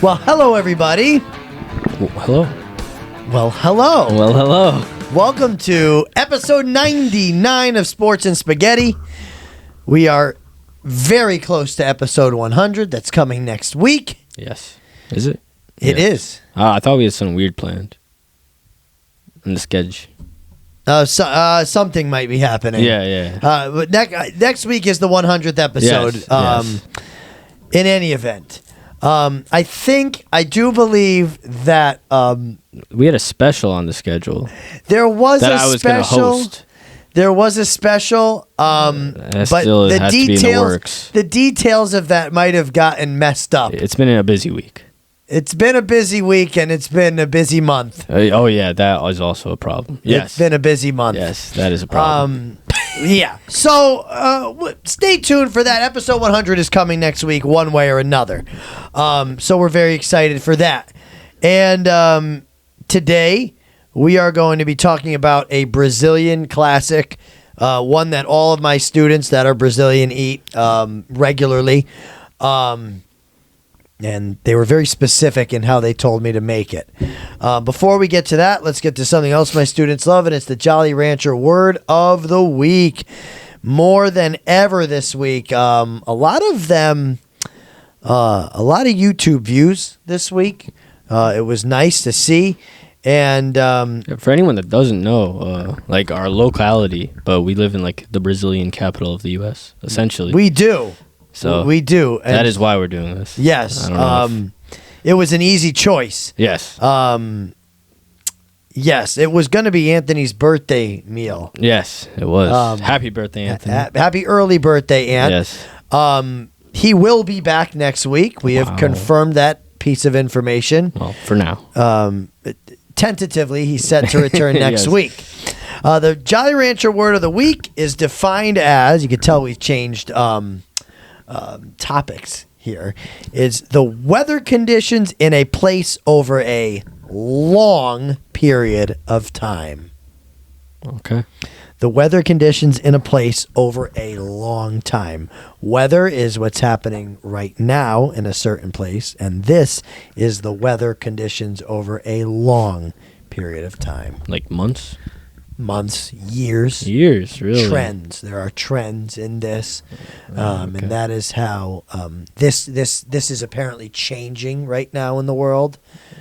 Well, hello, everybody. Hello. Well, hello. Well, hello. Welcome to episode 99 of Sports and Spaghetti. We are very close to episode 100. That's coming next week. Yes. Is it? It is. I thought we had something weird planned in the schedule. Something might be happening. Yeah. But next week is the 100th episode. Yes. In any event. I do believe that We had a special on the schedule there was that a I was going to special. host. There was a special, That but still the has to be in the details, works. the details of that might have gotten messed up. It's been a busy week. It's been a busy week and it's been a busy month. Oh, yeah. That is also a problem. Yes. It's been a busy month. Yes, that is a problem. Yeah. So stay tuned for that. Episode 100 is coming next week, one way or another. So we're very excited for that. And today we are going to be talking about a Brazilian classic, one that all of my students that are Brazilian eat regularly. And they were very specific in how they told me to make it. Before we get to that, let's get to something else my students love, and it's the Jolly Rancher Word of the Week. More than ever this week. A lot of YouTube views this week. It was nice to see. And For anyone that doesn't know, like our locality, but we live in like the Brazilian capital of the U.S., essentially. we do. So we do. And that is why we're doing this. yes. I don't know It was an easy choice. Yes. Yes, it was going to be Anthony's birthday meal. Yes, it was. Happy birthday, Anthony. Happy early birthday, Ant. Yes. He will be back next week. We have confirmed that piece of information. Well, for now. Tentatively, he's set to return next Yes. week. The Jolly Rancher Word of the Week is defined as, you can tell we've changed topics here, is the weather conditions in a place over a long period of time. Okay. The weather conditions in a place over a long time. Weather is what's happening right now in a certain place, and this is the weather conditions over a long period of time. Like months? Months, years, Years, really? trends. There are trends in this, Okay. and that is how this is apparently changing right now in the world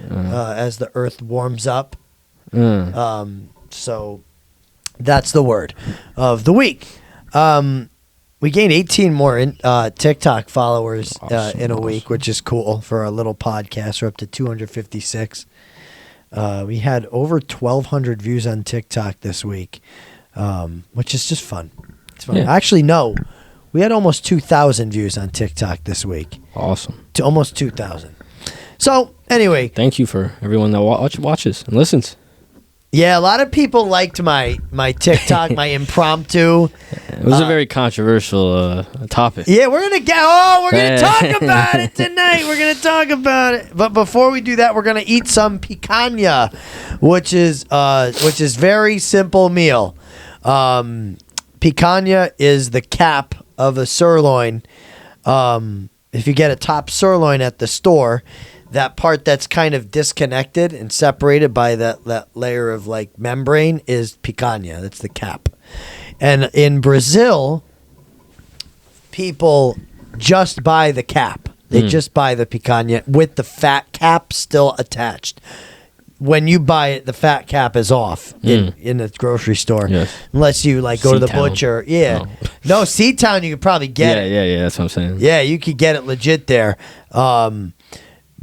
as the Earth warms up. So that's the word of the week. We gained 18 more TikTok followers in a week, which is cool for our little podcast. We're up to 256. We had over 1,200 views on TikTok this week, which is just fun. It's fun. Yeah. Actually, no. We had almost 2,000 views on TikTok this week. Awesome. To almost 2,000. So, anyway. Thank you for everyone that watches and listens. Yeah, a lot of people liked my TikTok, my impromptu. It was a very controversial topic. Yeah, we're gonna talk about it tonight. We're gonna talk about it. But before we do that, we're gonna eat some picanha, which is very simple meal. Picanha is the cap of a sirloin. If you get a top sirloin at the store, that part that's kind of disconnected and separated by that layer of like membrane is picanha. That's the cap. And in Brazil, people just buy the cap. They just buy the picanha with the fat cap still attached. When you buy it, the fat cap is off in the grocery store. Yes. Unless you like go to the C-Town. butcher. Yeah. Oh. No, C-Town, you could probably get it. Yeah, that's what I'm saying. Yeah, you could get it legit there.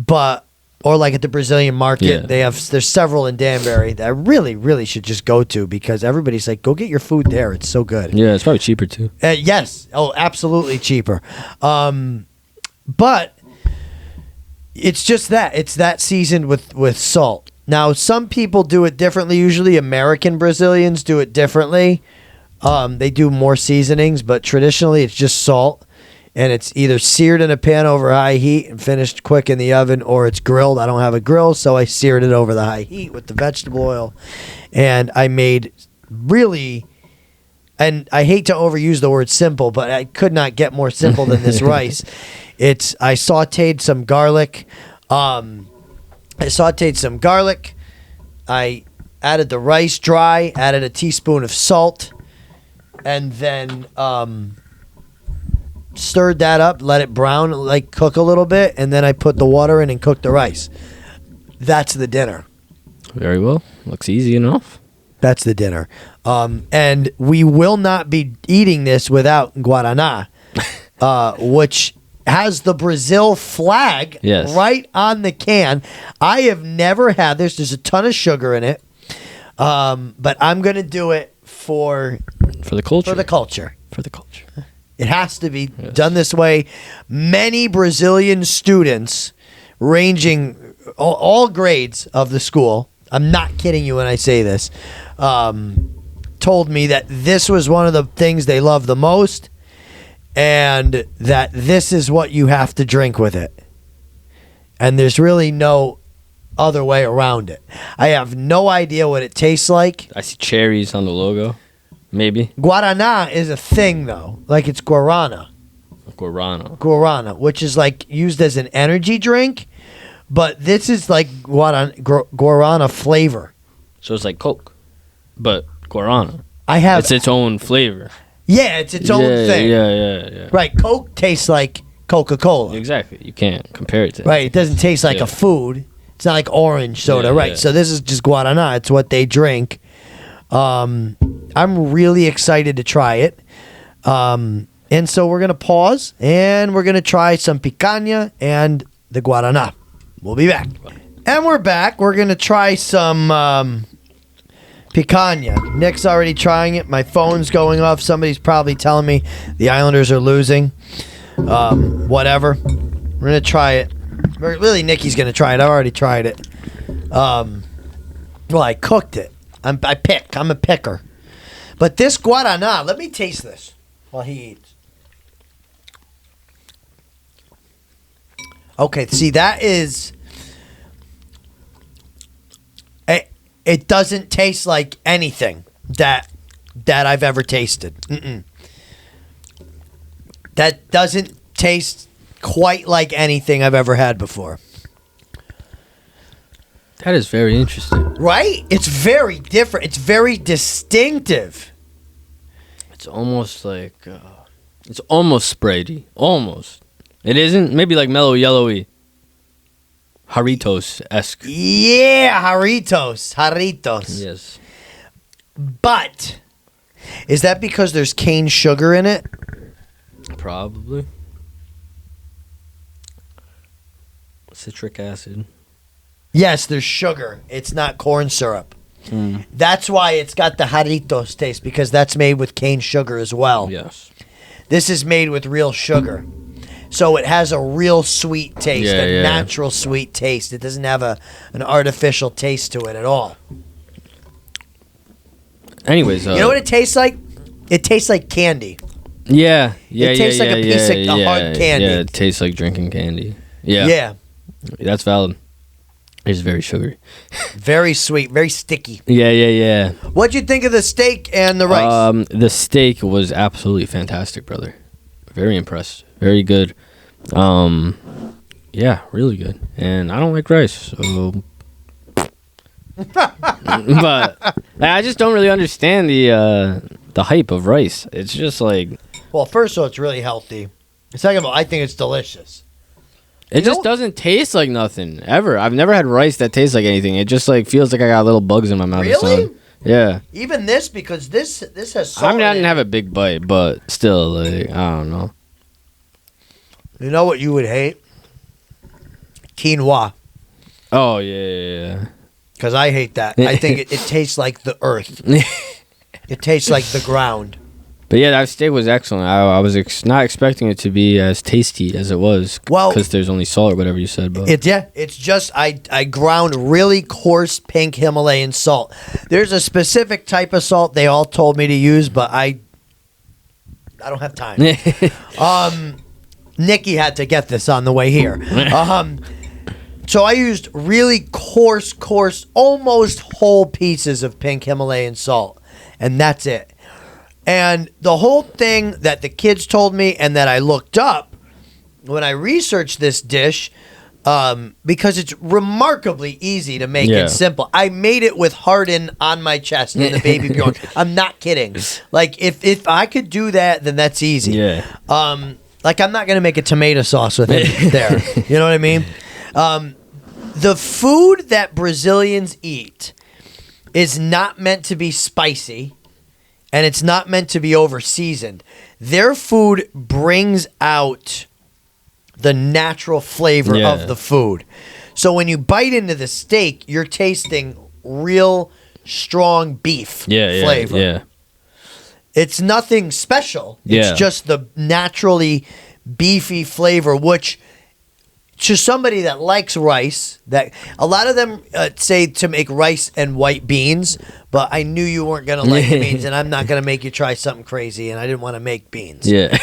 But or like at the Brazilian market, Yeah. there's several in Danbury that I really, really should just go to because everybody's like, go get your food there. It's so good. Yeah, it's probably cheaper too. Yes. Oh, absolutely cheaper. But it's just that. It's that seasoned with salt. Now, some people do it differently. Usually American Brazilians do it differently. They do more seasonings, but traditionally it's just salt. And it's either seared in a pan over high heat and finished quick in the oven, or it's grilled. I don't have a grill, so I seared it over the high heat with the vegetable oil. And I made really, and I hate to overuse the word simple, but I could not get more simple than this rice. I sauteed some garlic, I sauteed some garlic. I added the rice dry, added a teaspoon of salt, and then stirred that up, let it brown, like cook a little bit, and then I put the water in and cooked the rice. That's the dinner. Very well. Looks easy enough. That's the dinner. And we will not be eating this without Guaraná, which has the Brazil flag right on the can. I have never had this. There's a ton of sugar in it. But I'm going to do it for the culture. For the culture. For the culture. It has to be done this way. Many Brazilian students, ranging all grades of the school, I'm not kidding you when I say this, told me that this was one of the things they love the most, and that this is what you have to drink with it. And there's really no other way around it. I have no idea what it tastes like. I see cherries on the logo. Maybe. Guaraná is a thing, though. Like it's guarana. Guarana, which is like used as an energy drink, but this is like guarana flavor. So it's like Coke, but guarana. It's its own flavor. Yeah, it's its own thing. Yeah. Right, Coke tastes like Coca-Cola. Exactly. You can't compare it to. Right, it doesn't taste like a food. It's not like orange soda, right? So this is just guarana. It's what they drink. I'm really excited to try it. And so we're going to pause, and we're going to try some picanha and the guarana. We'll be back. And we're back. We're going to try some picanha. Nick's already trying it. My phone's going off. Somebody's probably telling me the Islanders are losing. Whatever. We're going to try it. Really, Nikki's going to try it. I already tried it. Well, I cooked it. I'm a picker. But this guarana, let me taste this while he eats. Okay, see, that is... It doesn't taste like anything that I've ever tasted. That doesn't taste quite like anything I've ever had before. That is very interesting. Right? It's very different. It's very distinctive. It's almost like... it's almost Sprite-y. Almost. It isn't? Maybe like mellow yellowy. Jarritos-esque. Yeah, Jarritos. Yes. But, is that because there's cane sugar in it? Probably. Citric acid. Yes, there's sugar. It's not corn syrup. That's why it's got the Jarritos taste, because that's made with cane sugar as well. Yes. This is made with real sugar. So it has a real sweet taste, natural sweet taste. It doesn't have an artificial taste to it at all. Anyways, you know what it tastes like? It tastes like candy. Yeah. It tastes like a piece of hard candy. Yeah, it tastes like drinking candy. Yeah. Yeah. That's valid. It's very sugary. Very sweet, very sticky. Yeah. What'd you think of the steak and the rice? The steak was absolutely fantastic, brother. Very impressed. Very good. Yeah, really good. And I don't like rice, so... but I just don't really understand the hype of rice. It's just like... Well, first of all, it's really healthy. Second of all, I think it's delicious. It just doesn't taste like nothing, ever. I've never had rice that tastes like anything. It just like feels like I got little bugs in my mouth. Really? Yeah. Even this, because this has salt. I mean, I didn't have a big bite, but still, like, I don't know. You know what you would hate? Quinoa. Oh, yeah. Because I hate that. I think it tastes like the earth. It tastes like the ground. But yeah, that steak was excellent. I was not expecting it to be as tasty as it was. Well, because there's only salt or whatever you said. But it's just I ground really coarse pink Himalayan salt. There's a specific type of salt they all told me to use, but I don't have time. Nikki had to get this on the way here. So I used really coarse, almost whole pieces of pink Himalayan salt, and that's it. And the whole thing that the kids told me and that I looked up when I researched this dish, because it's remarkably easy to make Yeah. it simple. I made it with harden on my chest in the baby Bjorn. I'm not kidding. Like if I could do that, then that's easy. Yeah. Like I'm not gonna make a tomato sauce with it there. You know what I mean? The food that Brazilians eat is not meant to be spicy, and it's not meant to be over seasoned. Their food brings out the natural flavor Yeah. of the food. So when you bite into the steak, you're tasting real strong beef flavor. Yeah. It's nothing special. Yeah. It's just the naturally beefy flavor, which to somebody that likes rice, that a lot of them say to make rice and white beans, but I knew you weren't going to like the beans, and I'm not going to make you try something crazy, and I didn't want to make beans. Yeah.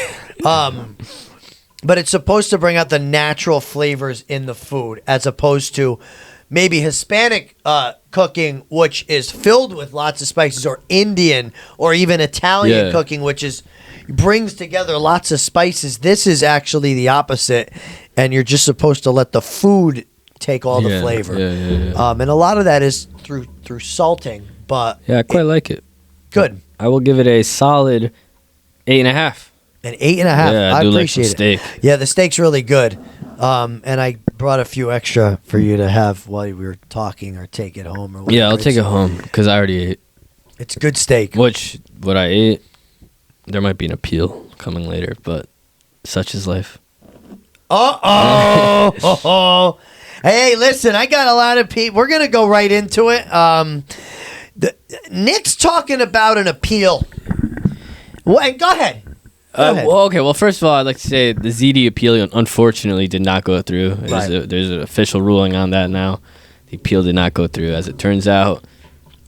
But it's supposed to bring out the natural flavors in the food, as opposed to maybe Hispanic cooking, which is filled with lots of spices, or Indian or even Italian Yeah. cooking, which is brings together lots of spices. This is actually the opposite, and you're just supposed to let the food take all the flavor. Yeah. And a lot of that is through salting, but Yeah, I quite like it. good. I will give it a solid 8.5. An 8.5. Yeah, I do like some appreciate steak. it. Yeah, the steak's really good. And I brought a few extra for you to have while we were talking, or take it home, or whatever. Yeah, I'll take it home because I already ate. It's good steak. Which, what I ate, there might be an appeal coming later, but such is life. Uh-oh. Hey, listen, I got a lot of people. We're going to go right into it. Nick's talking about an appeal. What? Go ahead. Go ahead. Well, first of all, I'd like to say the ZD appeal unfortunately did not go through. Right. There's an official ruling on that now. The appeal did not go through. As it turns out,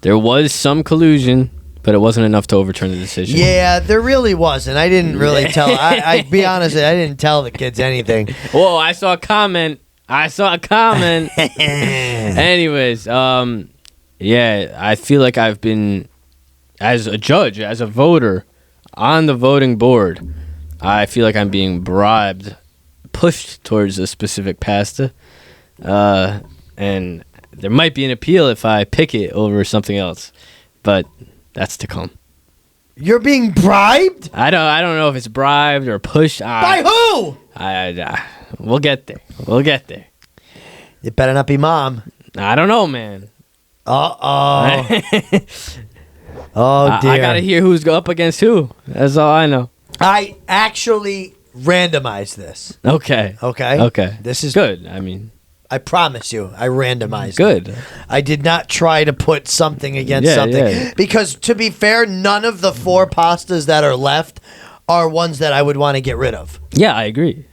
there was some collusion, but it wasn't enough to overturn the decision. Yeah, there really was, and I didn't really tell. I be honest, I didn't tell the kids anything. Whoa, I saw a comment. Anyways, yeah, I feel like I've been, as a judge, as a voter, on the voting board, I feel like I'm being bribed, pushed towards a specific pasta, and there might be an appeal if I pick it over something else, but that's to come. You're being bribed? I don't know if it's bribed or pushed. By who? We'll get there. It better not be mom. I don't know, man. Uh-oh. Oh, dear. I gotta hear who's up against who. That's all I know. I actually randomized this. Okay. Okay? This is good. I mean, I promise you, I randomized good. it. I did not try to put something against something. Yeah. Because, to be fair, none of the 4 pastas that are left are ones that I would want to get rid of. Yeah, I agree.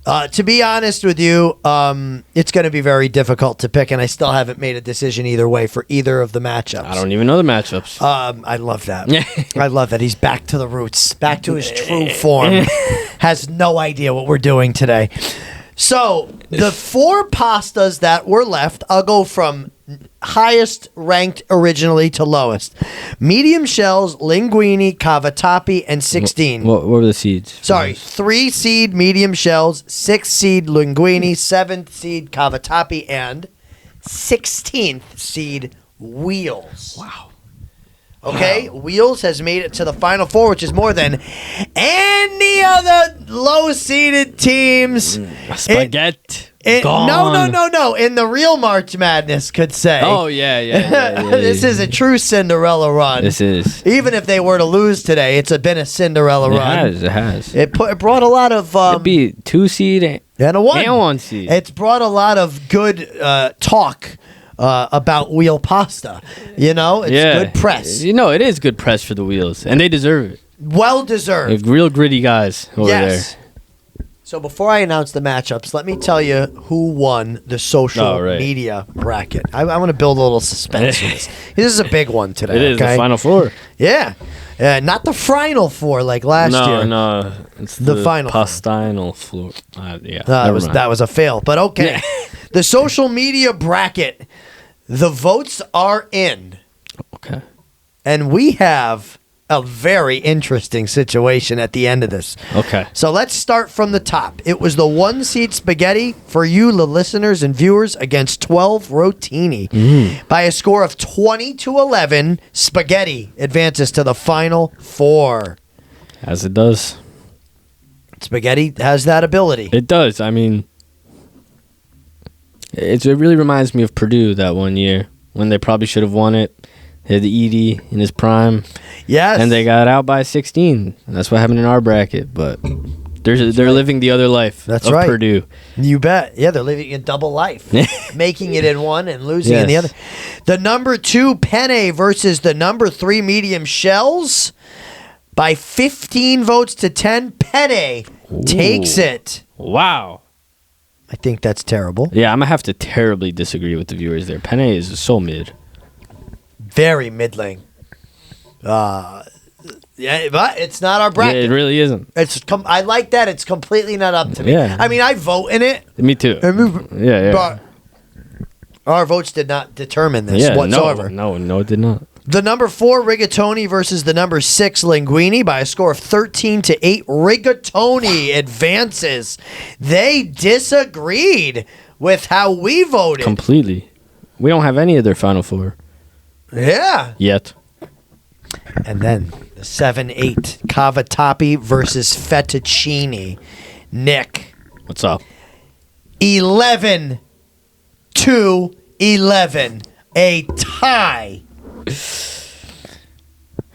To be honest with you, it's going to be very difficult to pick, and I still haven't made a decision either way for either of the matchups. I don't even know the matchups. I love that. I love that. He's back to the roots, back to his true form. Has no idea what we're doing today. So, the 4 pastas that were left, I'll go from highest ranked originally to lowest. Medium shells, linguine, cavatappi, and 16. What were the seeds? Sorry, 3 seed medium shells, 6 seed linguine, 7th seed cavatappi, and 16th seed wheels. Wow. Okay, Wheels has made it to the Final Four, which is more than any other low-seeded teams. Spaghetti. No. In the real March Madness, could say. Oh, yeah. This is a true Cinderella run. This is. Even if they were to lose today, it's been a Cinderella run. It has. It brought a lot of It'd be 2 seed and a 1. And 1 seed. It's brought a lot of good talk about wheel pasta. You know, it's good press. You know, it is good press for the Wheels, and they deserve it. Well deserved. They're real gritty guys over there. So before I announce the matchups, let me tell you who won the social media bracket. I want to build a little suspense with this. This is a big one today. It is the Final Four. Yeah. Not the Final Four like last year. No. It's the Final Pastinal Four. That was a fail. But okay. The social media bracket. The votes are in. Okay. And we have a very interesting situation at the end of this. Okay. So let's start from the top. It was the 1-seed Spaghetti for you, the listeners and viewers, against 12 Rotini. By a score of 20-11, Spaghetti advances to the Final Four. As it does. Spaghetti has that ability. It does. I mean, it really reminds me of Purdue that one year when they probably should have won it. They had Edie in his prime. Yes. And they got out by 16. That's what happened in our bracket. But they're living the other life of Purdue. You bet. Yeah, they're living a double life. Making it in one and losing in the other. The number 2 Penne versus the number 3 Medium Shells. By 15 votes to 10, Penne takes it. Wow. I think that's terrible. Yeah, I'm going to have to terribly disagree with the viewers there. Penne is so mid. Very middling. Yeah, but it's not our bracket. Yeah, it really isn't. I like that. It's completely not up to me. Yeah. I mean, I vote in it. Me too. Yeah. But our votes did not determine this whatsoever. No, it did not. The number 4 Rigatoni versus the number 6 Linguini by a score of 13-8. Rigatoni advances. They disagreed with how we voted. Completely. We don't have any of their Final Four. Yeah. Yet. And then the 7-8 Cavatappi versus Fettuccine. Nick. What's up? 11-11. A tie.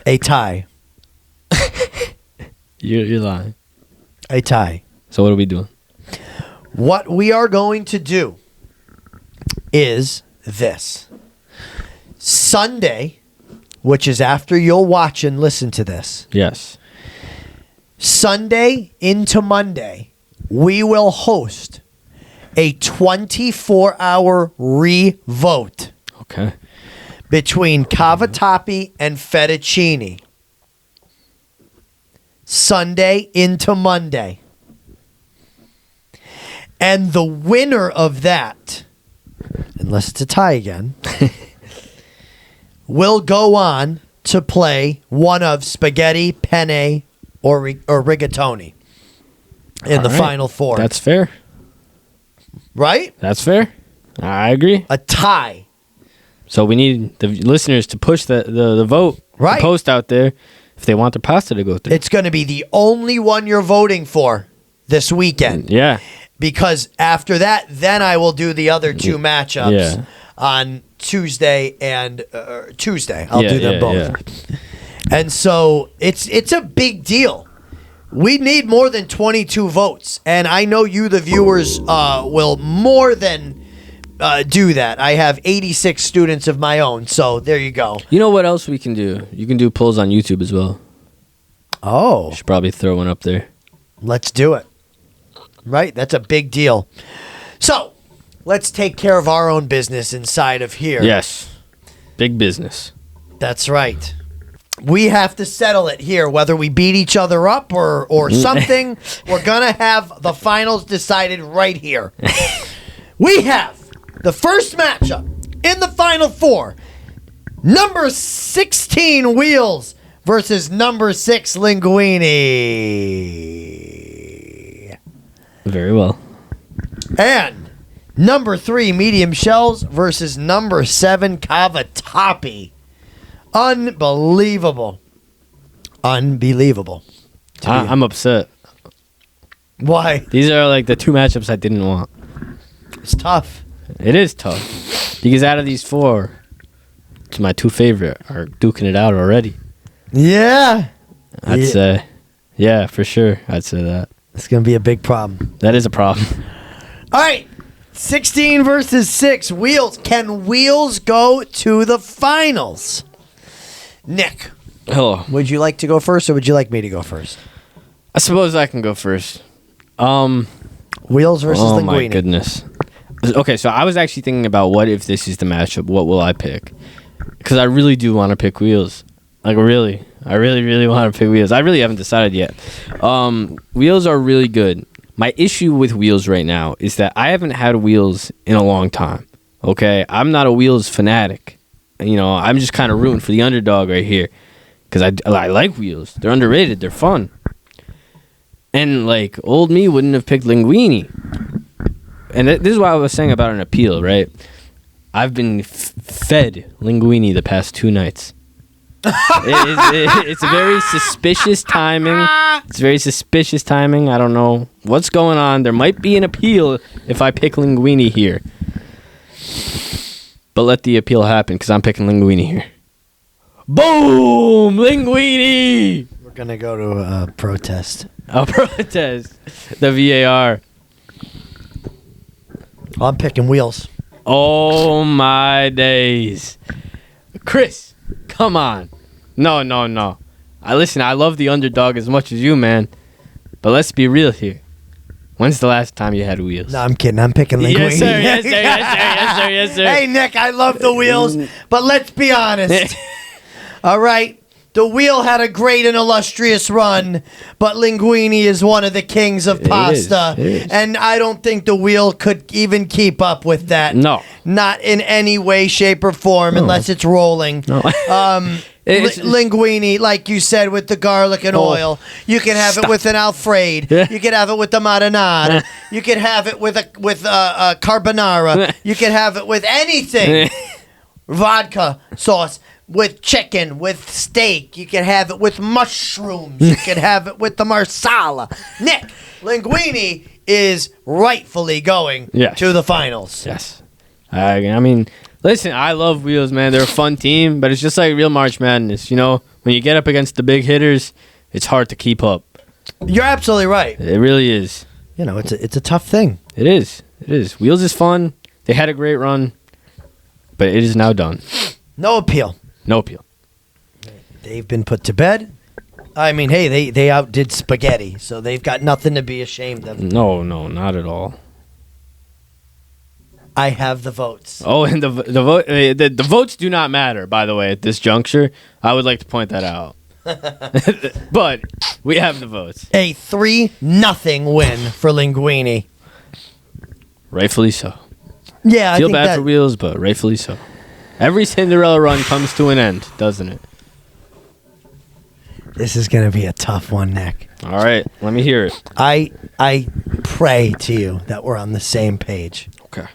A tie. You're lying. A tie. So what are we doing? What we are going to do is this. Sunday, which is after you'll watch and listen to this. Yes. Sunday into Monday, we will host a 24-hour re-vote. Okay. Between Cavatappi and Fettuccine. Sunday into Monday. And the winner of that, unless it's a tie again, will go on to play one of Spaghetti, Penne, or Rigatoni in the Final Four. That's fair. Right? That's fair. I agree. A tie. So we need the listeners to push the vote, right, the post out there if they want their pasta to go through. It's going to be the only one you're voting for this weekend. Yeah. Because after that, then I will do the other 2 matchups on Tuesday and Tuesday. I'll do them both. Yeah. And so it's a big deal. We need more than 22 votes. And I know you, the viewers, will more than do that. I have 86 students of my own, so there you go. You know what else we can do? You can do polls on YouTube as well. Oh. Should probably throw one up there. Let's do it. Right? That's a big deal. So, let's take care of our own business inside of here. Yes. Big business. That's right. We have to settle it here, whether we beat each other up or something. We're going to have the finals decided right here. We have the first matchup in the Final Four. Number 16 Wheels versus number 6 Linguini. Very well. And number 3 Medium Shells versus number 7 Cavatappi. Unbelievable. Unbelievable. I'm upset. Why? These are like the 2 matchups I didn't want. It's tough. It is tough. Because out of these 4, my 2 favorite are duking it out already. Yeah. I'd say. Yeah, for sure. I'd say that. It's going to be a big problem. That is a problem. All right. 16 versus 6. Wheels. Can Wheels go to the finals? Nick. Hello. Would you like to go first or would you like me to go first? I suppose I can go first. Wheels versus Linguini. Oh, my goodness. Okay, so I was actually thinking about what if this is the matchup, what will I pick? Because I really do want to pick Wheels. Like, really. I really, really want to pick Wheels. I really haven't decided yet. Wheels are really good. My issue with Wheels right now is that I haven't had Wheels in a long time. Okay? I'm not a Wheels fanatic. You know, I'm just kind of rooting for the underdog right here. because I like wheels. They're underrated. They're fun. And like old me wouldn't have picked linguine. And this is what I was saying about an appeal, right? I've been fed linguine the past 2 nights. It's a very suspicious timing. It's very suspicious timing. I don't know what's going on. There might be an appeal if I pick linguine here. But let the appeal happen because I'm picking linguine here. Boom! Linguine! We're going to go to a protest. A protest. The VAR. I'm picking wheels. Oh, my days. Chris, come on. No. Listen, I love the underdog as much as you, man. But let's be real here. When's the last time you had wheels? No, I'm kidding. I'm picking linguine. Yes, sir. Hey, Nick, I love the wheels, but let's be honest. All right? The wheel had a great and illustrious run, but linguine is one of the kings of pasta. It is. And I don't think the wheel could even keep up with that. No. Not in any way, shape, or form, unless it's rolling. No. Linguine, like you said, with the garlic and oil. You can have it with an Alfredo. Yeah. You can have it with the marinara. You can have it with a carbonara. You can have it with anything. Vodka sauce. With chicken, with steak. You can have it with mushrooms. You can have it with the marsala. Nick, linguine is rightfully going to the finals. Yes. I mean, listen, I love wheels, man. They're a fun team, but it's just like real March Madness. You know, when you get up against the big hitters, it's hard to keep up. You're absolutely right. It really is. You know, it's a tough thing. It is. Wheels is fun. They had a great run, but it is now done. No appeal. No appeal. They've been put to bed. I mean, hey, they outdid spaghetti, so they've got nothing to be ashamed of. No, not at all. I have the votes. Oh, and the votes do not matter, by the way, at this juncture. I would like to point that out. But we have the votes. A 3-0 win for linguine. Rightfully so. Yeah, I feel bad for wheels, but rightfully so. Every Cinderella run comes to an end, doesn't it? This is going to be a tough one, Nick. All right, let me hear it. I pray to you that we're on the same page. Okay.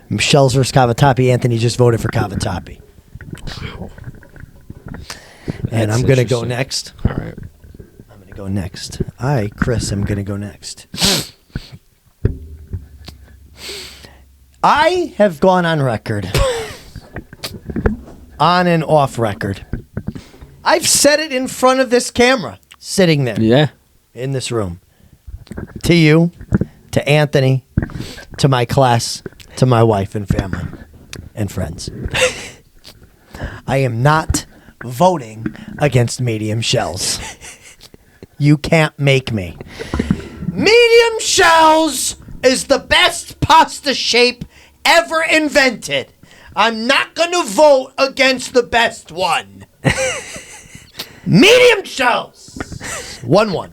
Michelle's versus Cavatappi. Anthony just voted for Cavatappi. And I'm going to go next. All right. I'm going to go next. Chris, I'm going to go next. I have gone on record. On and off record. I've said it in front of this camera, sitting there. Yeah. In this room. To you, to Anthony, to my class, to my wife and family and friends. I am not voting against medium shells. You can't make me. Medium shells is the best pasta shape ever invented. I'm not going to vote against the best one. Medium shells. 1-1.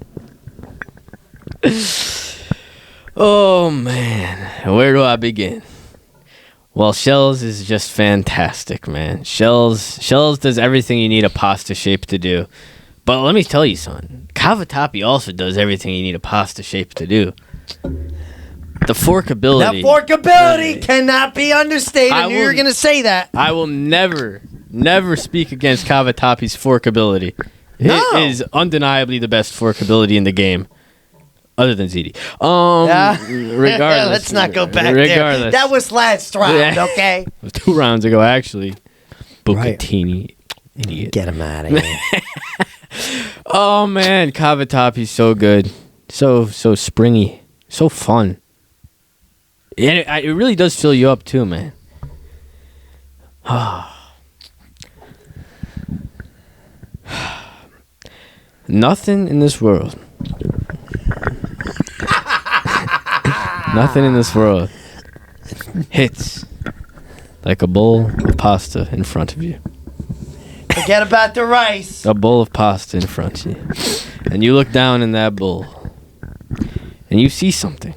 Oh, man. Where do I begin? Well, Shells is just fantastic, man. Shells does everything you need a pasta shape to do. But let me tell you, son, Cavatappi also does everything you need a pasta shape to do. The forkability. That forkability cannot be understated. I knew you were going to say that. I will never speak against Cavatappi's forkability. No. It is undeniably the best forkability in the game. Other than ZD. Regardless. Let's not go back there. That was last round, okay? It was 2 rounds ago, actually. Bucatini. Right. Idiot. Get him out of here. Oh, man. Cavatappi's so good. So springy. So fun. And it really does fill you up, too, man. Nothing in this world. Nothing in this world hits like a bowl of pasta in front of you. Forget about the rice. A bowl of pasta in front of you. And you look down in that bowl and you see something.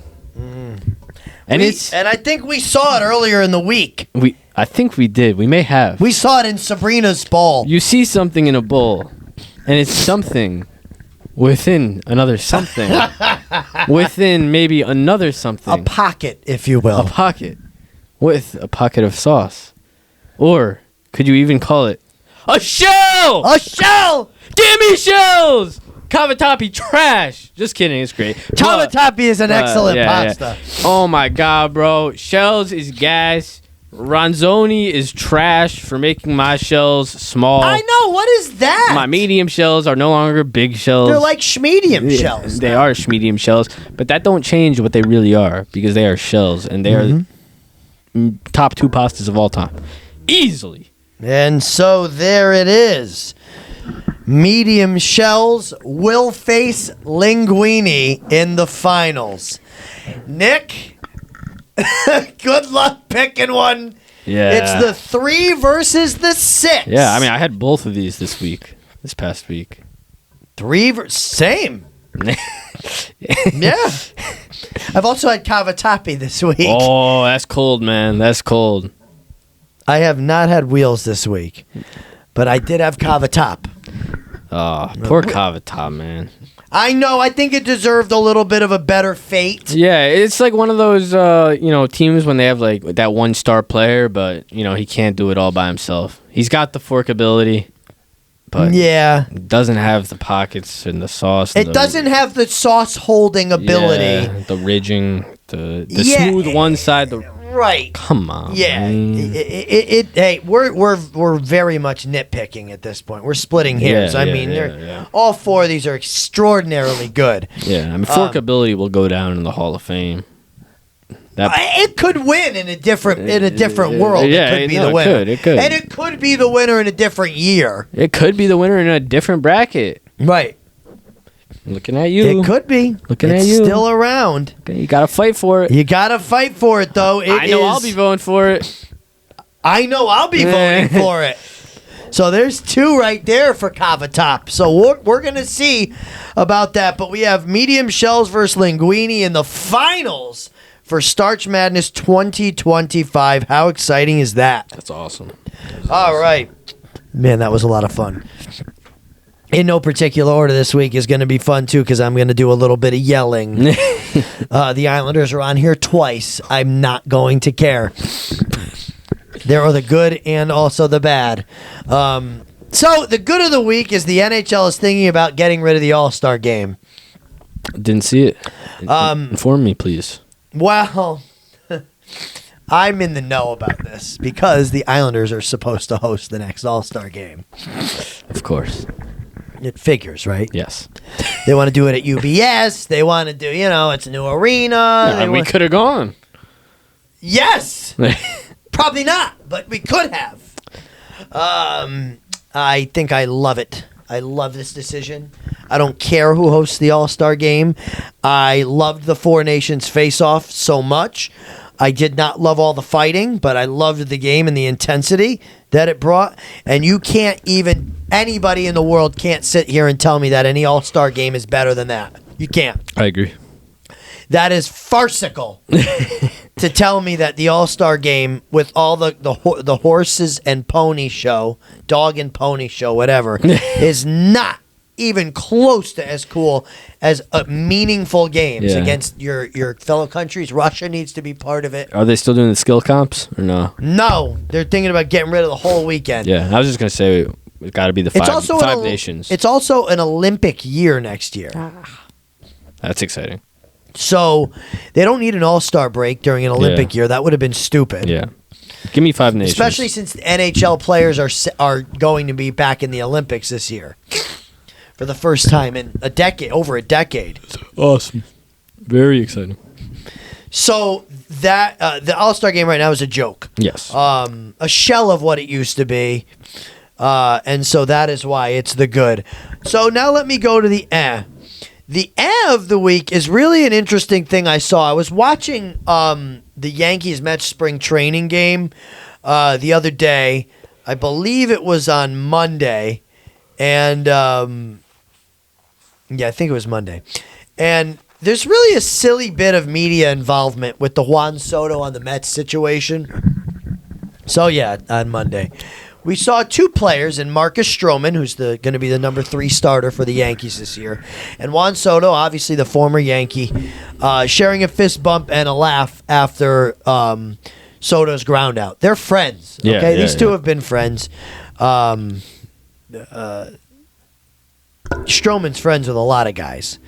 And I think we saw it earlier in the week. I think we did. We may have. We saw it in Sabrina's bowl. You see something in a bowl, and it's something within another something. Within maybe another something. A pocket, if you will. A pocket. With a pocket of sauce. Or could you even call it a shell? A shell! Give me shells! Cavatappi trash. Just kidding, it's great. Cavatappi is an excellent pasta. Yeah. Oh my god, bro. Shells is gas. Ronzoni is trash for making my shells small. I know. What is that? My medium shells are no longer big shells. They're like schmedium shells. They are medium shells, but that don't change what they really are because they are shells and they are top 2 pastas of all time. Easily. And so there it is. Medium shells will face linguine in the finals. Nick, good luck picking one. Yeah. It's the 3 versus the 6. Yeah, I mean, I had both of these this past week. 3 same. Yeah. I've also had cavatappi this week. Oh, that's cold, man. That's cold. I have not had wheels this week, but I did have cavatap. Oh, poor Cavatap, man. I know. I think it deserved a little bit of a better fate. Yeah, it's like one of those, teams when they have like that 1-star player, but he can't do it all by himself. He's got the fork ability, but yeah, doesn't have the pockets and the sauce. It doesn't have the sauce holding ability. Yeah, the ridging, the smooth one side. Right. Come on. Yeah. Man. Hey, we're very much nitpicking at this point. We're splitting hairs. All 4 of these are extraordinarily good. Yeah, I mean, fork ability will go down in the Hall of Fame. It could win in a different world. Yeah, it could be the winner. It could. And it could be the winner in a different year. It could be the winner in a different bracket. Right. Looking at you. It could be. It's still around. Okay, you gotta fight for it. You gotta fight for it, though. I'll be voting for it. I know I'll be voting for it. So there's 2 right there for Cavatap. So we're gonna see about that. But we have medium shells versus linguine in the finals for Starch Madness 2025. How exciting is that? That's awesome. All right. Man, that was a lot of fun. In no particular order this week is going to be fun, too, because I'm going to do a little bit of yelling. The Islanders are on here twice. I'm not going to care. There are the good and also the bad. So the good of the week is the NHL is thinking about getting rid of the All-Star game. Didn't see it. Inform me, please. Well, I'm in the know about this because the Islanders are supposed to host the next All-Star game. Of course. It figures, right? Yes. They want to do it at UBS. They want to do, it's a new arena. Yeah, we could have gone. Yes. Probably not, but we could have. I think I love it. I love this decision. I don't care who hosts the All-Star game. I loved the 4 Nations face-off so much. I did not love all the fighting, but I loved the game and the intensity that it brought. And anybody in the world can't sit here and tell me that any All-Star game is better than that. You can't. I agree. That is farcical to tell me that the All-Star game with all the horses and pony show, dog and pony show, whatever, is not even close to as cool as meaningful games against your fellow countries. Russia needs to be part of it. Are they still doing the skill comps or no? No, they're thinking about getting rid of the whole weekend. Yeah, I was just gonna say it's got to be the five nations. It's also an Olympic year next year. That's exciting. So they don't need an all-star break during an Olympic year. That would have been stupid. Yeah. Give me 5 nations. Especially since the NHL players are going to be back in the Olympics this year. For the first time in over a decade. Awesome. Very exciting. So that the All-Star game right now is a joke. Yes. A shell of what it used to be. And so that is why it's the good. So now let me go to the eh. The eh of the week is really an interesting thing I saw. I was watching the Yankees-Mets spring training game the other day. I believe it was on Monday. And, I think it was Monday. And there's really a silly bit of media involvement with the Juan Soto on the Mets situation. So, yeah, on Monday. We saw two players in Marcus Stroman, who's going to be the number 3 starter for the Yankees this year, and Juan Soto, obviously the former Yankee, sharing a fist bump and a laugh after Soto's ground out. They're friends. Okay, these two have been friends. Stroman's friends with a lot of guys.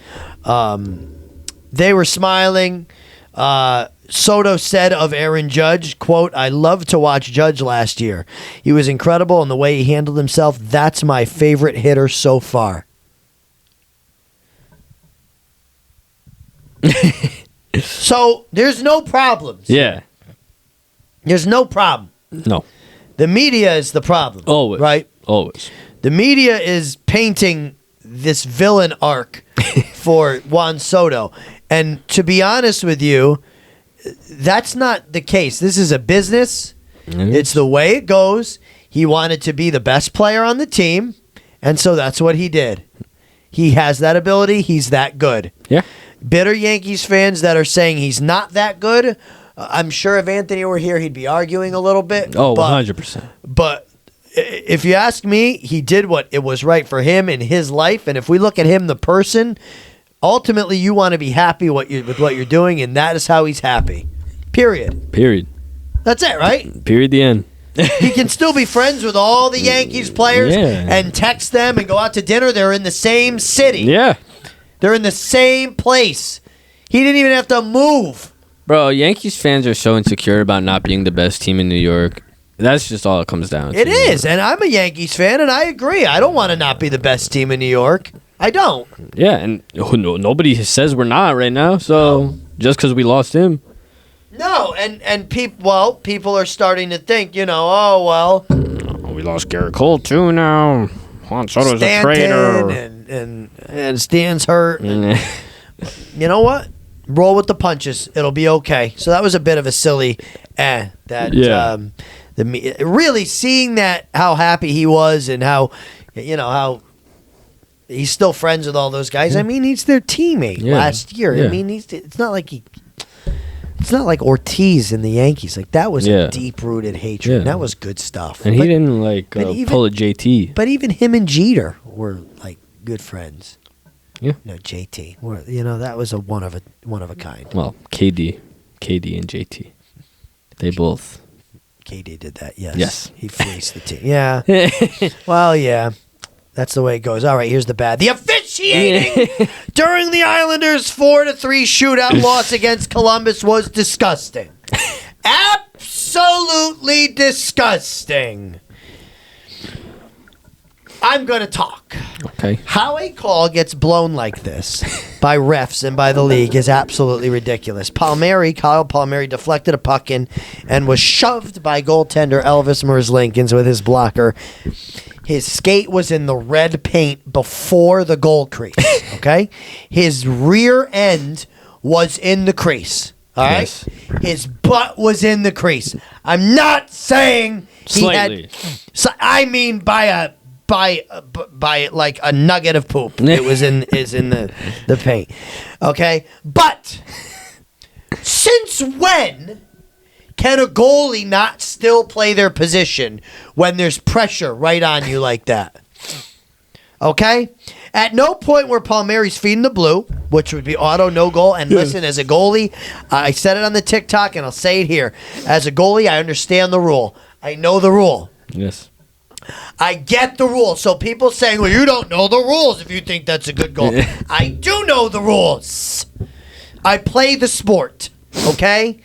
They were smiling. Soto said of Aaron Judge, quote, "I loved to watch Judge last year. He was incredible in the way he handled himself. That's my favorite hitter so far." So there's no problems. Yeah. There's no problem. No. The media is the problem. Always. Right? Always. The media is painting this villain arc for Juan Soto. And to be honest with you, that's not the case. This is a business. It's the way it goes. He wanted to be the best player on the team, and so that's what he did. He has that ability. He's that good. Yeah. Bitter Yankees fans that are saying he's not that good, I'm sure if Anthony were here, he'd be arguing a little bit. Oh, 100%. But if you ask me, he did what it was right for him in his life. And if we look at him, the person, ultimately you want to be happy with what you're doing, and that is how he's happy. Period. That's it, right? Period, the end. He can still be friends with all the Yankees players and text them and go out to dinner. They're in the same city. Yeah. They're in the same place. He didn't even have to move. Bro, Yankees fans are so insecure about not being the best team in New York. That's just all it comes down to. It is, and I'm a Yankees fan, and I agree. I don't want to not be the best team in New York. I don't. Yeah, and nobody says we're not right now, so just because we lost him. No, and people are starting to think, we lost Garrett Cole too now. Juan Soto's a traitor. And Stan's hurt. You know what? Roll with the punches. It'll be okay. So that was a bit of a silly really seeing that, how happy he was and how he's still friends with all those guys. I mean, he's their teammate last year. I mean, it's not like Ortiz in the Yankees. Like, that was a deep-rooted hatred. And that was good stuff. And he didn't pull a JT. But even him and Jeter were like good friends. Yeah. No, JT. That was a one of a kind. Well, KD and JT. They both. KD did that, yes. Yes. He fleeced the team. Yeah. Well, yeah. That's the way it goes. All right, here's the bad. The officiating during the Islanders' 4-3 shootout loss against Columbus was disgusting. Absolutely disgusting. I'm going to talk. Okay. How a call gets blown like this by refs and by the league is absolutely ridiculous. Kyle Palmieri deflected a puck in and was shoved by goaltender Elvis Merzlikins with his blocker. His skate was in the red paint before the goal crease, okay? His rear end was in the crease, all right? Yes. His butt was in the crease. I'm not saying slightly. I mean by like a nugget of poop. It was in the paint. Okay? But since when can a goalie not still play their position when there's pressure right on you like that? Okay? At no point were Palmieri's feeding the blue, which would be auto no goal. And listen, as a goalie, I said it on the TikTok and I'll say it here. As a goalie, I understand the rule. I know the rule. Yes. I get the rules. So people saying, well, you don't know the rules if you think that's a good goal. I do know the rules. I play the sport. Okay?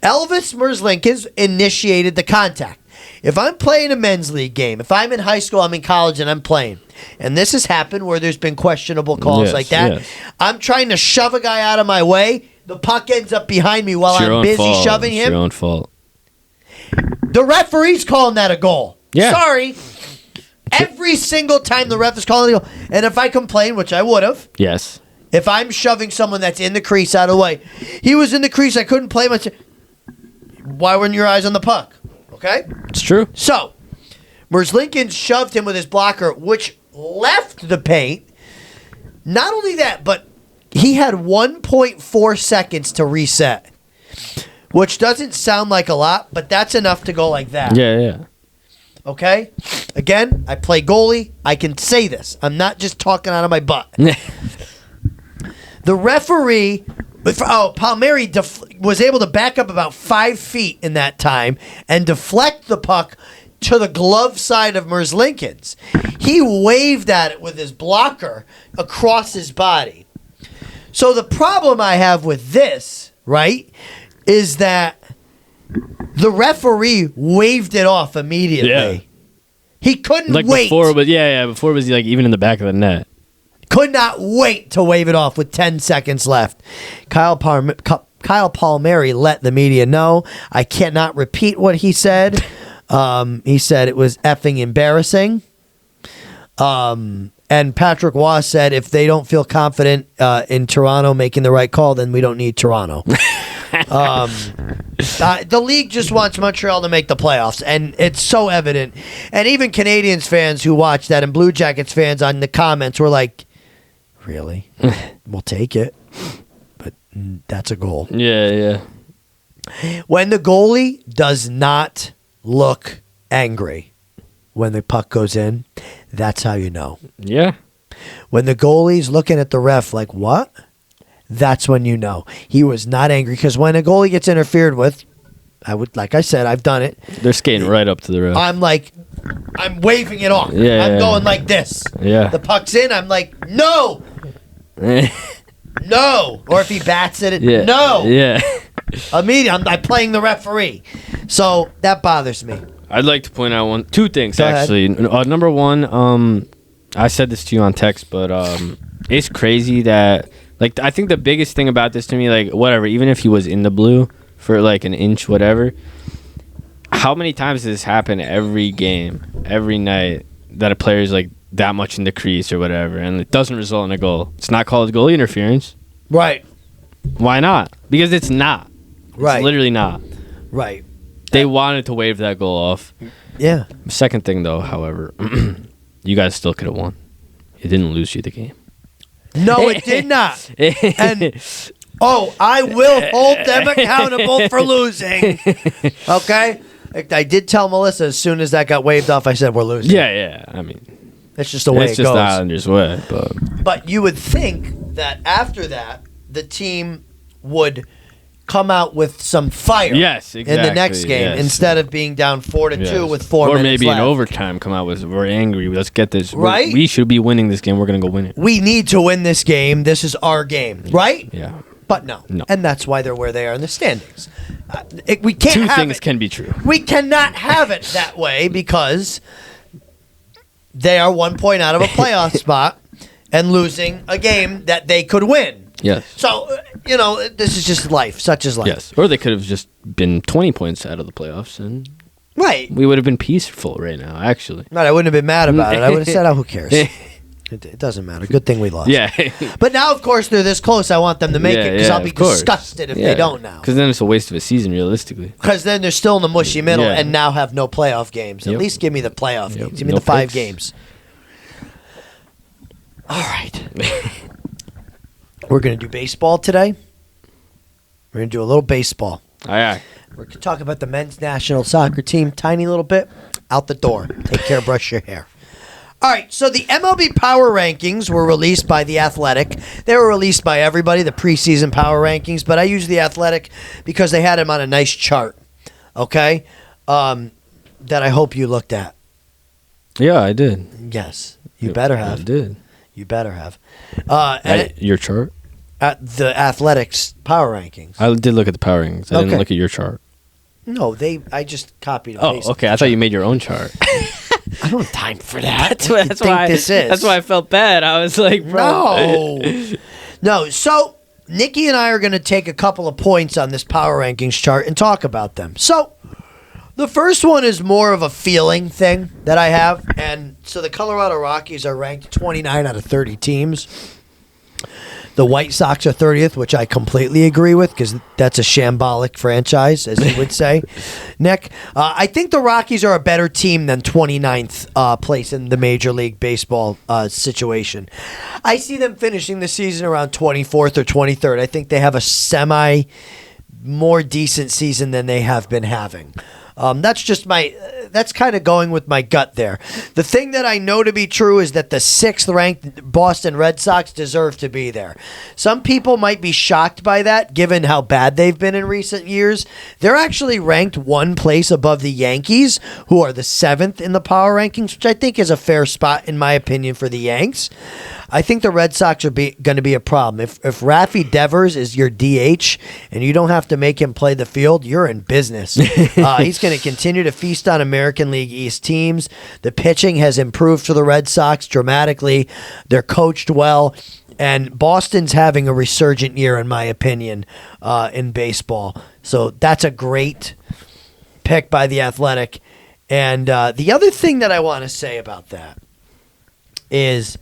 Elvis Merzlikins initiated the contact. If I'm playing a men's league game, if I'm in high school, I'm in college, and I'm playing, and this has happened where there's been questionable calls like that, I'm trying to shove a guy out of my way, the puck ends up behind me while I'm busy shoving him. It's your own fault. The referee's calling that a goal. Yeah. Sorry. Every single time the ref is calling a goal. And if I complain, which I would have. Yes. If I'm shoving someone that's in the crease out of the way. He was in the crease. I couldn't play much. Why weren't your eyes on the puck? Okay? It's true. So, Merzlikins shoved him with his blocker, which left the paint. Not only that, but he had 1.4 seconds to reset. which doesn't sound like a lot, but that's enough to go like that. Yeah. Okay? Again, I play goalie. I can say this. I'm not just talking out of my butt. The referee, Palmieri was able to back up about 5 feet in that time and deflect the puck to the glove side of Merzlikins. He waved at it with his blocker across his body. So the problem I have with this, right, is that the referee waved it off immediately. Yeah. He couldn't Like wait. before, but before it was like even in the back of the net. Could not wait to wave it off with 10 seconds left. Kyle Palmieri let the media know. I cannot repeat what he said. He said it was effing embarrassing. And Patrick Waugh said if they don't feel confident in Toronto making the right call, then we don't need Toronto. The league just wants Montreal to make the playoffs, and it's so evident. And even Canadians fans who watch that and Blue Jackets fans on the comments were like, really? We'll take it. But that's a goal. Yeah. When the goalie does not look angry when the puck goes in, that's how you know. Yeah. When the goalie's looking at the ref like, what? That's when you know. He was not angry, because when a goalie gets interfered with, like I said, I've done it. They're skating right up to the ref. I'm waving it off. Yeah, I'm going like this. Yeah. The puck's in, I'm like, no! No! Or if he bats it, no! Yeah. Immediately, I'm playing the referee. So, that bothers me. I'd like to point out two things, Go ahead. actually. Number one, I said this to you on text, but it's crazy that, like, I think the biggest thing about this to me, like, whatever, even if he was in the blue for, like, an inch, whatever, how many times does this happen every game, every night, that a player's, like, that much in the crease or whatever, and it doesn't result in a goal? It's not called goalie interference. Right. Why not? Because it's not. It's Right. literally not. Right. They wanted to wave that goal off. Yeah. Second thing, though, however, you guys still could have won. It didn't lose you the game. No, it did not. And I will hold them accountable for losing. Okay? I did tell Melissa as soon as that got waved off, I said, we're losing. Yeah. I mean, That's just the way it's it just goes. the Islanders' way. But you would think that after that, the team would come out with some fire Yes, in the next exactly, game yes. instead of being down 4-2 Yes. with 4 or minutes maybe left. in overtime come out with, we're angry, let's get this. Right? We should be winning this game. We're going to go win it. We need to win this game. This is our game, right? Yeah. But no. No. And that's why they're where they are in the standings. We can't Two have things it. can be true. We cannot have it that way because they are 1 point out of a playoff spot and losing a game that they could win. Yes. So, this is just life. Such is life. Yes. Or they could have just been 20 points out of the playoffs, and Right. we would have been peaceful right now, actually. Right, I wouldn't have been mad about it. I would have said, who cares? It doesn't matter. Good thing we lost. Yeah. But now, of course, they're this close. I want them to make it because I'll be of course. disgusted if they don't now. Because then it's a waste of a season, realistically. Because then they're still in the mushy middle Yeah. and now have no playoff games. At Yep. least give me the playoff Yep. games. Give me No the 5 picks. games. All right. We're going to do baseball today. We're going to do a little baseball. Aye. We're going to talk about the men's national soccer team. Tiny little bit. Out the door. Take care. Brush your hair. All right, so the MLB Power Rankings were released by The Athletic. They were released by everybody, the preseason Power Rankings, but I use The Athletic because they had them on a nice chart, okay, that I hope you looked at. Yeah, I did. Yes, you better have. I did. You better have. And Your chart? at the Athletics Power Rankings. I did look at the power rankings. I Okay. didn't look at your chart. No, I just copied and Oh, pasted okay. the I thought you chart. made your own chart. I don't have time for that. That's What do you think this is? That's why I felt bad. I was like, bro. No. So Nikki and I are going to take a couple of points on this power rankings chart and talk about them. So the first one is more of a feeling thing that I have. And so the Colorado Rockies are ranked 29 out of 30 teams. The White Sox are 30th, which I completely agree with because that's a shambolic franchise, as you would say, Nick. I think the Rockies are a better team than 29th place in the Major League Baseball situation. I see them finishing the season around 24th or 23rd. I think they have a more decent season than they have been having. That's kind of going with my gut there. The thing that I know to be true is that the 6th ranked Boston Red Sox deserve to be there. Some people might be shocked by that given how bad they've been in recent years. They're actually ranked one place above the Yankees, who are the 7th in the power rankings, which I think is a fair spot in my opinion for the Yanks. I think the Red Sox are going to be a problem. If Rafi Devers is your DH and you don't have to make him play the field, you're in business. He's going to continue to feast on American League East teams. The pitching has improved for the Red Sox dramatically. They're coached well. And Boston's having a resurgent year, in my opinion, in baseball. So that's a great pick by The Athletic. And the other thing that I want to say about that is,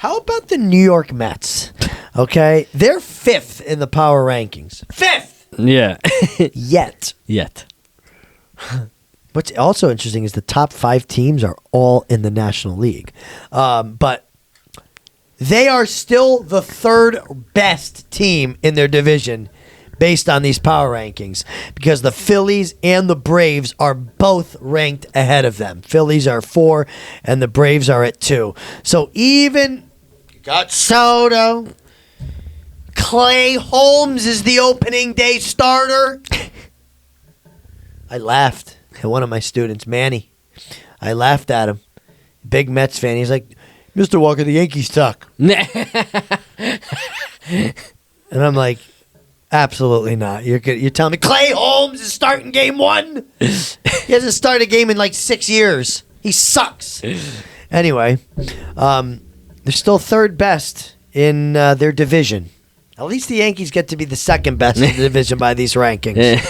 how about the New York Mets? Okay, they're 5th in the power rankings. 5th. Yeah. Yet. What's also interesting is the top 5 teams are all in the National League, but they are still the 3rd best team in their division based on these power rankings, because the Phillies and the Braves are both ranked ahead of them. Phillies are 4 and the Braves are at 2. So even you got Soto, Clay Holmes is the opening day starter. I laughed at one of my students, Manny. I laughed at him. Big Mets fan. He's like, Mr. Walker, the Yankees suck. And I'm like, absolutely not. You're telling me Clay Holmes is starting game 1? He hasn't started a game in like 6 years. He sucks. Anyway, they're still 3rd best in their division. At least the Yankees get to be the 2nd best in the division by these rankings.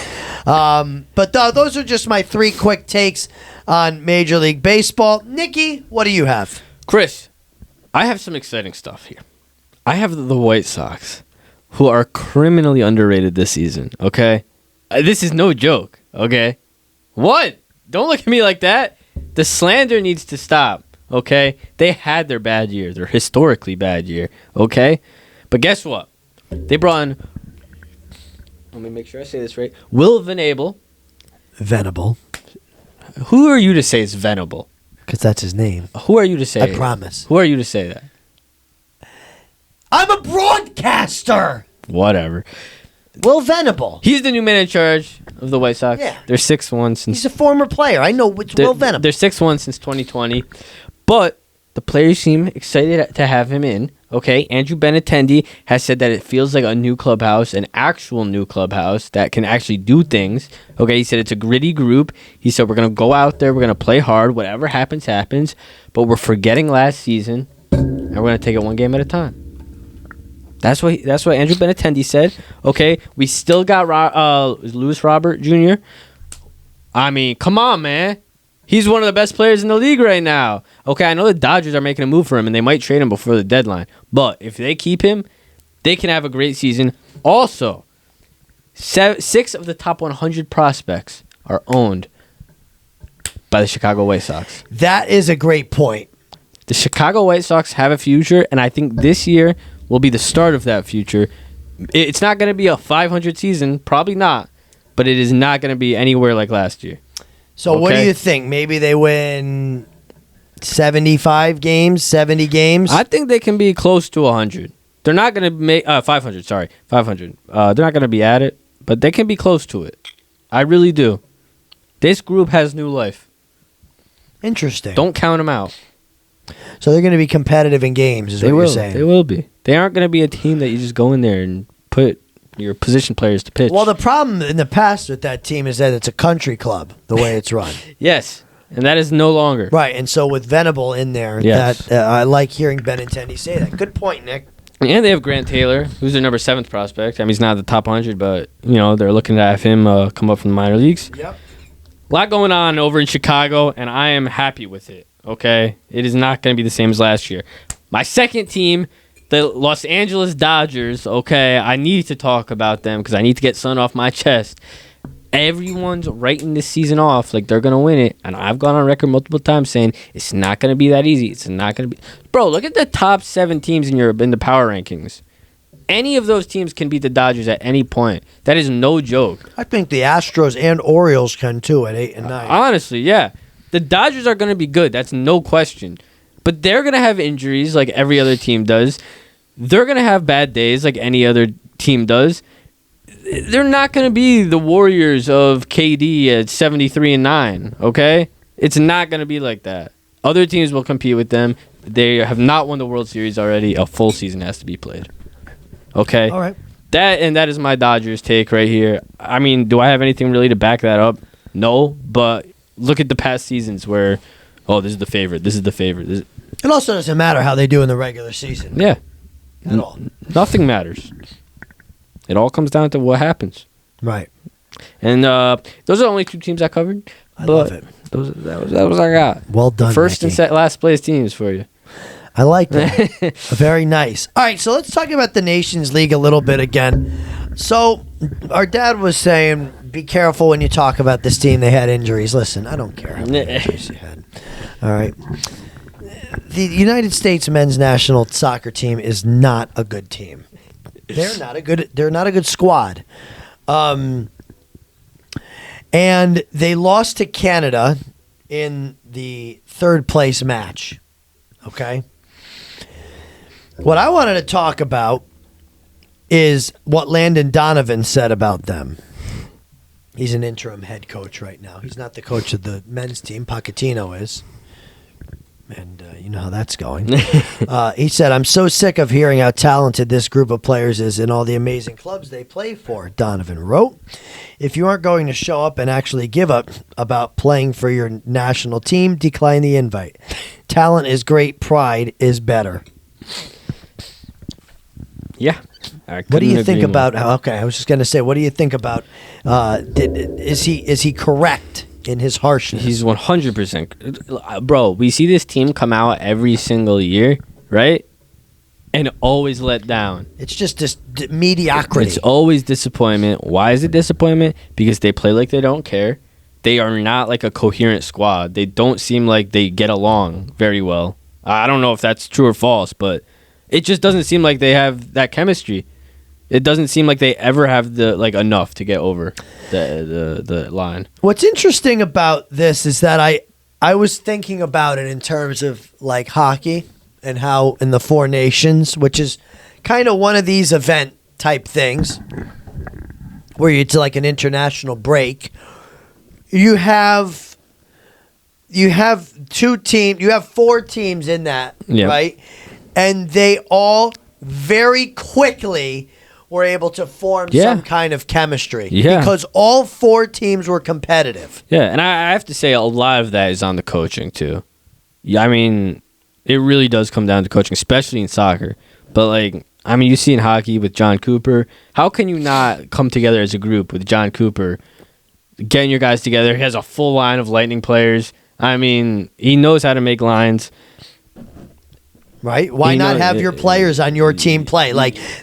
But those are just my 3 quick takes on Major League Baseball. Nikki, what do you have? Chris, I have some exciting stuff here. I have the White Sox, who are criminally underrated this season, okay? This is no joke, okay? What? Don't look at me like that. The slander needs to stop, okay? They had their bad year, their historically bad year, okay? But guess what? They brought in, let me make sure I say this right, Will Venable. Venable. Who are you to say it's Venable? Because that's his name. Who are you to say I promise. Who are you to say that? I'm a broadcaster. Whatever. Will Venable. He's the new man in charge of the White Sox. Yeah. They're 6-1 since... He's a former player. I know it's Will Venable. They're 6-1 since 2020. But the players seem excited to have him in. Okay, Andrew Benintendi has said that it feels like a new clubhouse, an actual new clubhouse that can actually do things. Okay, he said it's a gritty group. He said we're going to go out there, we're going to play hard, whatever happens, happens. But we're forgetting last season, and we're going to take it one game at a time. That's what Andrew Benintendi said. Okay, we still got Luis Robert Jr. I mean, come on, man. He's one of the best players in the league right now. Okay, I know the Dodgers are making a move for him, and they might trade him before the deadline. But if they keep him, they can have a great season. Also, 6 of the top 100 prospects are owned by the Chicago White Sox. That is a great point. The Chicago White Sox have a future, and I think this year will be the start of that future. It's not going to be a 500 season, probably not, but it is not going to be anywhere like last year. So what do you think? Maybe they win 75 games, 70 games? I think they can be close to 100. They're not going to make 500, sorry. 500. They're not going to be at it, but they can be close to it. I really do. This group has new life. Interesting. Don't count them out. So they're going to be competitive in games, is what you're saying. They will be. They aren't going to be a team that you just go in there and put your position players to pitch. Well, the problem in the past with that team is that it's a country club, the way it's run. Yes, and that is no longer. Right, and so with Venable in there, yes. I like hearing Benintendi say that. Good point, Nick. And they have Grant Taylor, who's their number 7th prospect. I mean, he's not the top 100, but, they're looking to have him come up from the minor leagues. Yep. A lot going on over in Chicago, and I am happy with it, okay? It is not going to be the same as last year. My second team, the Los Angeles Dodgers, okay, I need to talk about them because I need to get something off my chest. Everyone's writing this season off like they're going to win it, and I've gone on record multiple times saying it's not going to be that easy. It's not going to be... Bro, look at the top 7 teams in the power rankings. Any of those teams can beat the Dodgers at any point. That is no joke. I think the Astros and Orioles can too at 8 and 9. Honestly, yeah. The Dodgers are going to be good. That's no question. But they're going to have injuries like every other team does. They're going to have bad days like any other team does. They're not going to be the Warriors of KD at 73 and 9, okay? It's not going to be like that. Other teams will compete with them. They have not won the World Series already. A full season has to be played. Okay? All right. That is my Dodgers take right here. I mean, do I have anything really to back that up? No, but look at the past seasons where, this is the favorite. This is the favorite. It also doesn't matter how they do in the regular season. Yeah. At all. Nothing matters. It all comes down to what happens. Right. And those are the only 2 teams I covered. I love it. That was what I got. Well done, First Nicky. and last place teams for you. I like that. Very nice. All right, so let's talk about the Nations League a little bit again. So our dad was saying, be careful when you talk about this team. They had injuries. Listen, I don't care how many injuries you had. All right. The United States men's national soccer team is not a good team. They're not a good squad. And they lost to Canada in the 3rd place match. Okay? What I wanted to talk about is what Landon Donovan said about them. He's an interim head coach right now. He's not the coach of the men's team. Pochettino is. And you know how that's going. He said, I'm so sick of hearing how talented this group of players is and all the amazing clubs they play for, Donovan wrote. If you aren't going to show up and actually give up about playing for your national team, decline the invite. Talent is great. Pride is better. Yeah. What do you think about? Okay, I was just going to say, what do you think about? Is he correct in his harshness? He's 100%. Bro, we see this team come out every single year, right? And always let down. It's just this mediocrity. It's always disappointment. Why is it disappointment? Because they play like they don't care. They are not like a coherent squad. They don't seem like they get along very well. I don't know if that's true or false, but it just doesn't seem like they have that chemistry. It doesn't seem like they ever have the enough to get over the line. What's interesting about this is that I was thinking about it in terms of like hockey and how in the 4 nations, which is kind of one of these event type things where it's like an international break. You have 4 teams in that, Yep. right? And they all very quickly were able to form some kind of chemistry because all 4 teams were competitive. Yeah, and I have to say a lot of that is on the coaching too. Yeah, I mean, it really does come down to coaching, especially in soccer. But you see in hockey with John Cooper, how can you not come together as a group with John Cooper, getting your guys together? He has a full line of Lightning players. I mean, he knows how to make lines. Right? Why not have your players on your team play?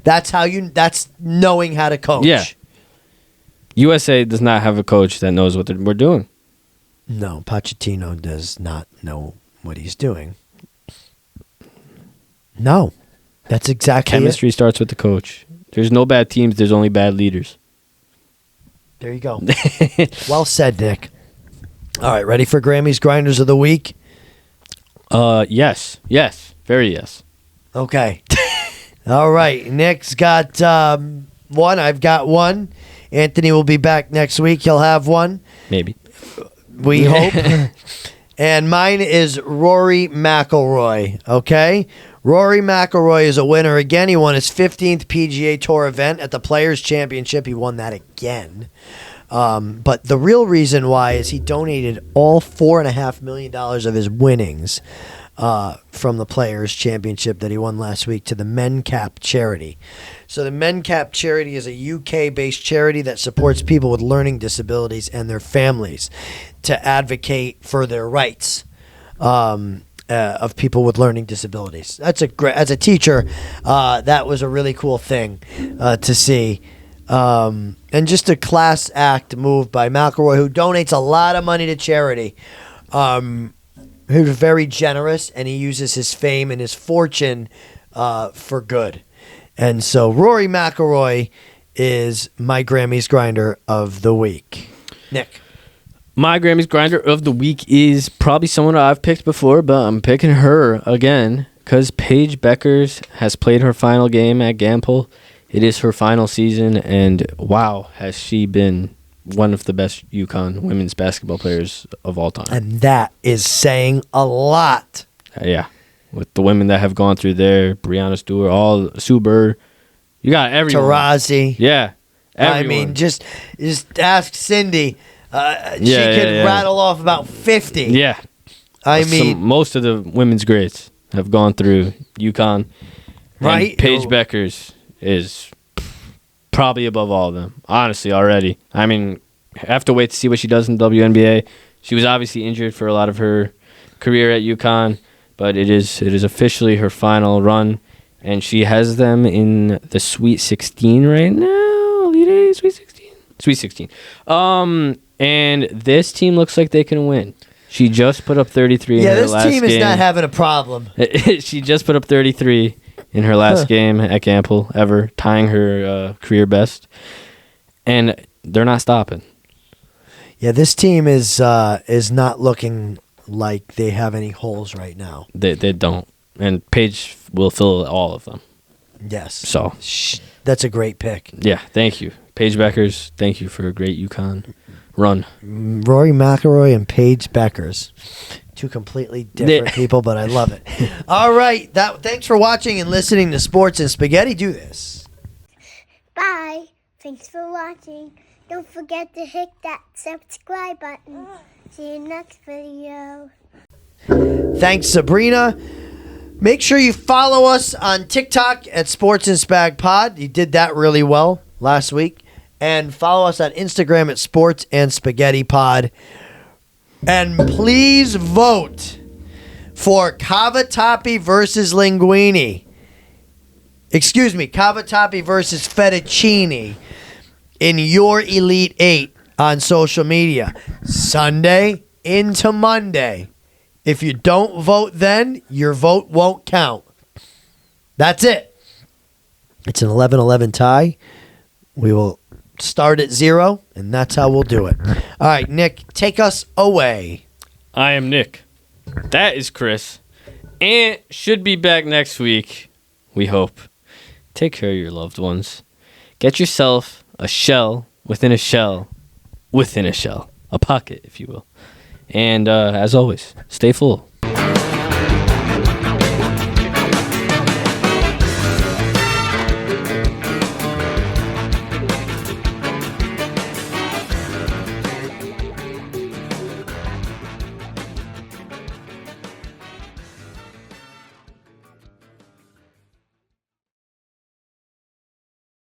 That's knowing how to coach. Yeah. USA does not have a coach that knows what we're doing. No, Pochettino does not know what he's doing. No. That's exactly Chemistry starts with the coach. There's no bad teams. There's only bad leaders. There you go. Well said, Nick. All right, ready for Grammy's Grinders of the Week? Yes. Very yes. Okay. All right. Nick's got one. I've got one. Anthony will be back next week. He'll have one. Maybe. We hope. And mine is Rory McIlroy. Okay? Rory McIlroy is a winner again. He won his 15th PGA Tour event at the Players' Championship. He won that again. But the real reason why is he donated all $4.5 million of his winnings from the Players' Championship that he won last week to the MenCap charity. So the MenCap charity is a UK-based charity that supports people with learning disabilities and their families to advocate for their rights of people with learning disabilities. That's as a teacher, that was a really cool thing to see. And just a class act move by McIlroy, who donates a lot of money to charity. Who's very generous, and he uses his fame and his fortune for good. And so Rory McIlroy is my Grammys grinder of the week. Nick. My Grammys grinder of the week is probably someone I've picked before, but I'm picking her again because Paige Beckers has played her final game at Gamble. It is her final season, and wow, has she been one of the best UConn women's basketball players of all time. And that is saying a lot. Yeah. With the women that have gone through there, Brianna Stewart, Sue Bird, you got everyone. Tarazi. Yeah. Everyone. I mean, just ask Cindy. She could rattle off about 50. Yeah. I mean, most of the women's greats have gone through UConn. Right. And Paige Beckers is probably above all of them, honestly, already. I mean, I have to wait to see what she does in the WNBA. She was obviously injured for a lot of her career at UConn, but it is officially her final run, and she has them in the Sweet 16 right now. Elite Eight, Sweet 16? Sweet 16. And this team looks like they can win. She just put up 33 in her last game. Yeah, this team is not having a problem. She just put up 33 in her last game at Gamble ever, tying her career best. And they're not stopping. Yeah, this team is not looking like they have any holes right now. They don't. And Paige will fill all of them. Yes. So that's a great pick. Yeah, thank you. Paige Beckers, thank you for a great UConn run. Rory McIlroy and Paige Beckers. Two completely different people, but I love it. All right. Thanks for watching and listening to Sports and Spaghetti. Do this. Bye. Thanks for watching. Don't forget to hit that subscribe button. See you next video. Thanks, Sabrina. Make sure you follow us on TikTok at Sports and Spag Pod. You did that really well last week. And follow us on Instagram at Sports and Spaghetti Pod. And please vote for cavatappi versus linguine. Excuse me, cavatappi versus fettuccine in your Elite Eight on social media. Sunday into Monday. If you don't vote then, your vote won't count. That's it. It's an 11-11 tie. We will start at 0, and that's how we'll do it. All right, Nick, take us away. I am Nick. That is Chris. And should be back next week, we hope. Take care of your loved ones. Get yourself a shell within a shell within a shell. A pocket, if you will. And as always, stay full.